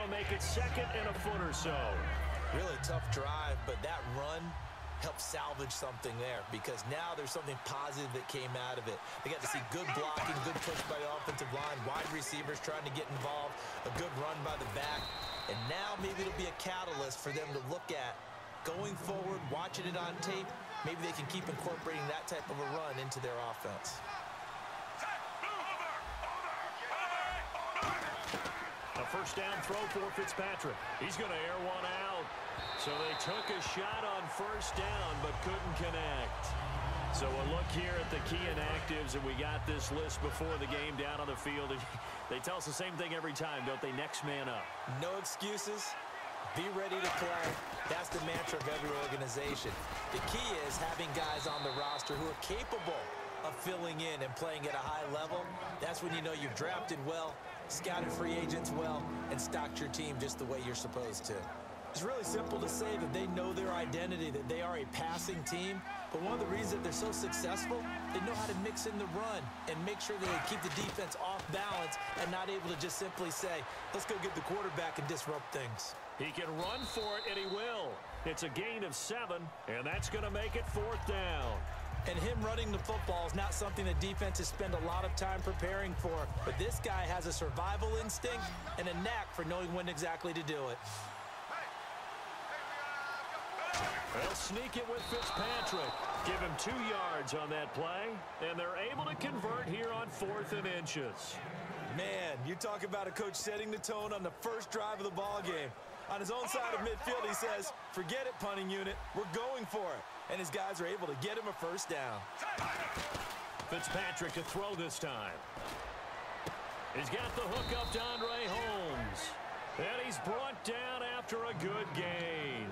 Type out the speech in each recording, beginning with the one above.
to make it second and a foot or so. Really tough drive, but that run helped salvage something there because now there's something positive that came out of it. They got to see good blocking, good push by the offensive line, wide receivers trying to get involved, a good run by the back, and now maybe it'll be a catalyst for them to look at going forward, watching it on tape. Maybe they can keep incorporating that type of a run into their offense. A first down throw for Fitzpatrick. He's going to air one out. So they took a shot on first down but couldn't connect. So a look here at the key inactives, and we got this list before the game down on the field. They tell us the same thing every time, don't they? Next man up. No excuses. Be ready to play. That's the mantra of every organization. The key is having guys on the roster who are capable of filling in and playing at a high level. That's when you know you've drafted well, scouted free agents well, and stocked your team just the way you're supposed to. It's really simple to say that they know their identity, that they are a passing team. But one of the reasons that they're so successful, they know how to mix in the run and make sure that they keep the defense off balance and not able to just simply say, let's go get the quarterback and disrupt things. He can run for it, and he will. It's a gain of 7, and that's going to make it 4th down. And him running the football is not something that defenses spend a lot of time preparing for. But this guy has a survival instinct and a knack for knowing when exactly to do it. They'll sneak it with Fitzpatrick. Give him 2 yards on that play, and they're able to convert here on 4th and inches. Man, you talk about a coach setting the tone on the first drive of the ball game. On his own side of midfield, he says, forget it, punting unit. We're going for it. And his guys are able to get him a first down. Fitzpatrick to throw this time. He's got the hook up to Andre Holmes. And he's brought down after a good gain.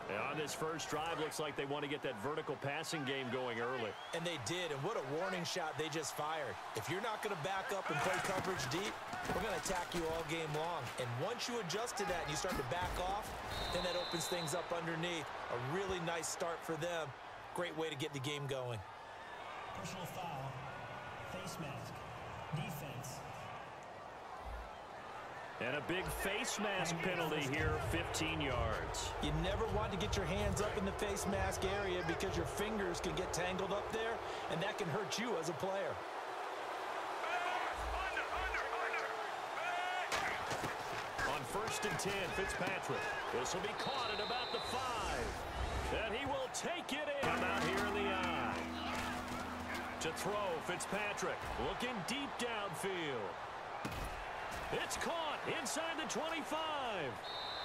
And on this first drive, looks like they want to get that vertical passing game going early. And they did, and what a warning shot they just fired. If you're not going to back up and play coverage deep, we're going to attack you all game long. And once you adjust to that and you start to back off, then that opens things up underneath. A really nice start for them. Great way to get the game going. Personal foul, face mask, defense. And a big face mask penalty here, 15 yards. You never want to get your hands up in the face mask area because your fingers can get tangled up there, and that can hurt you as a player. On 1st and 10, Fitzpatrick. This will be caught at about the 5. And he will take it in. Come out here in the eye. To throw, Fitzpatrick looking deep downfield. It's caught inside the 25.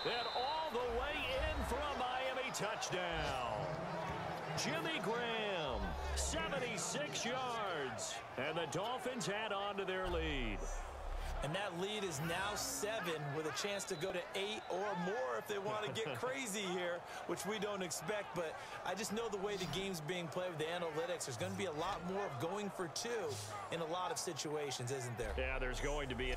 And all the way in for a Miami touchdown. Jimmy Graham, 76 yards. And the Dolphins add on to their lead. And that lead is now 7 with a chance to go to 8 or more if they want to get crazy here, which we don't expect. But I just know the way the game's being played with the analytics, there's going to be a lot more of going for 2 in a lot of situations, isn't there? Yeah, there's going to be.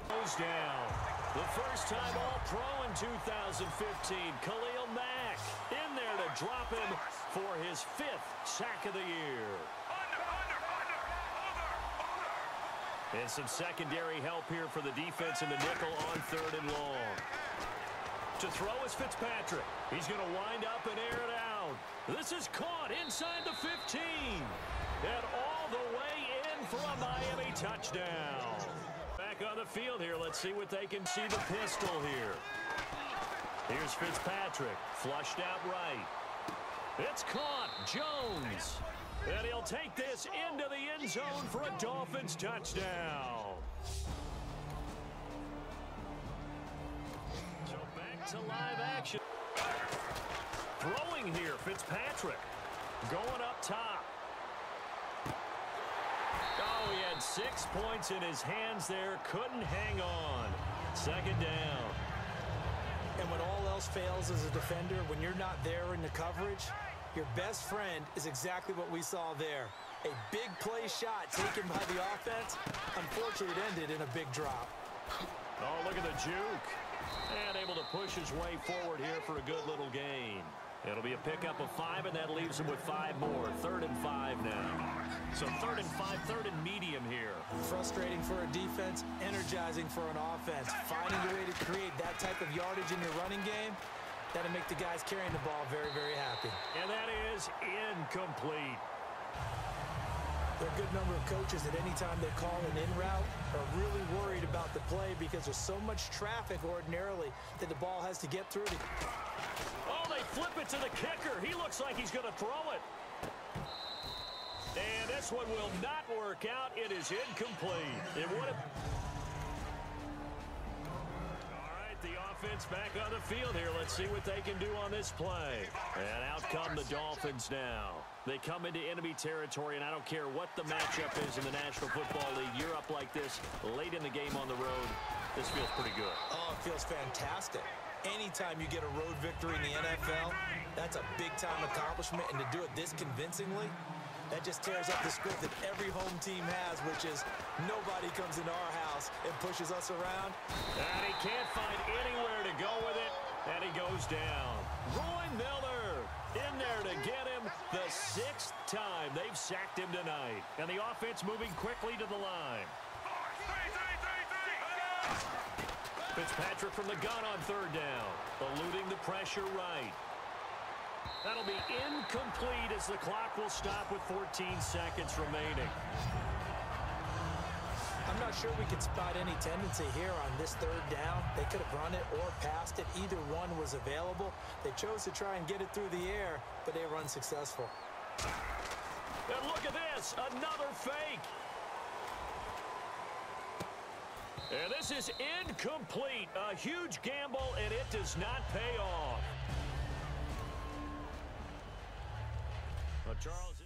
Goes down. The first time All-Pro in 2015, Khalil Mack in there to drop him for his 5th sack of the year. And some secondary help here for the defense in the nickel on 3rd and long. To throw is Fitzpatrick. He's going to wind up and air it out. This is caught inside the 15. And all the way in for a Miami touchdown. Back on the field here. Let's see what they can see the pistol here. Here's Fitzpatrick. Flushed out right. It's caught. Jones. And he'll take this into the end zone for a Dolphins touchdown. So back to live action. Throwing here, Fitzpatrick. Going up top. Oh, he had 6 points in his hands there. Couldn't hang on. 2nd down. And when all else fails as a defender, when you're not there in the coverage, your best friend is exactly what we saw there. A big play shot taken by the offense. Unfortunately, it ended in a big drop. Oh, look at the juke. And able to push his way forward here for a good little gain. It'll be a pickup of 5, and that leaves him with 5 more. 3rd and 5 now. So 3rd and 5, 3rd and medium here. Frustrating for a defense, energizing for an offense. Finding a way to create that type of yardage in your running game, that'll make the guys carrying the ball very, very happy. And that is incomplete. There are a good number of coaches that anytime they call an in route are really worried about the play because there's so much traffic ordinarily that the ball has to get through. Oh, they flip it to the kicker. He looks like he's going to throw it. And this one will not work out. It is incomplete. It would have... All right, the offense back on the field here. Let's see what they can do on this play. And out come the Dolphins now. They come into enemy territory, and I don't care what the matchup is in the National Football League. You're up like this late in the game on the road. This feels pretty good. Oh, it feels fantastic. Anytime you get a road victory in the NFL, that's a big-time accomplishment, and to do it this convincingly, that just tears up the script that every home team has, which is nobody comes into our house and pushes us around. And he can't find anywhere to go with it, and he goes down. Roy Miller in there to get him the 6th time they've sacked him tonight. And the offense moving quickly to the line. Fitzpatrick from the gun on 3rd down, eluding the pressure right. That'll be incomplete as the clock will stop with 14 seconds remaining. I'm not sure we could spot any tendency here on this 3rd down. They could have run it or passed it. Either one was available. They chose to try and get it through the air, but they were unsuccessful. And look at this, another fake. And this is incomplete. A huge gamble, and it does not pay off. Well, Charles...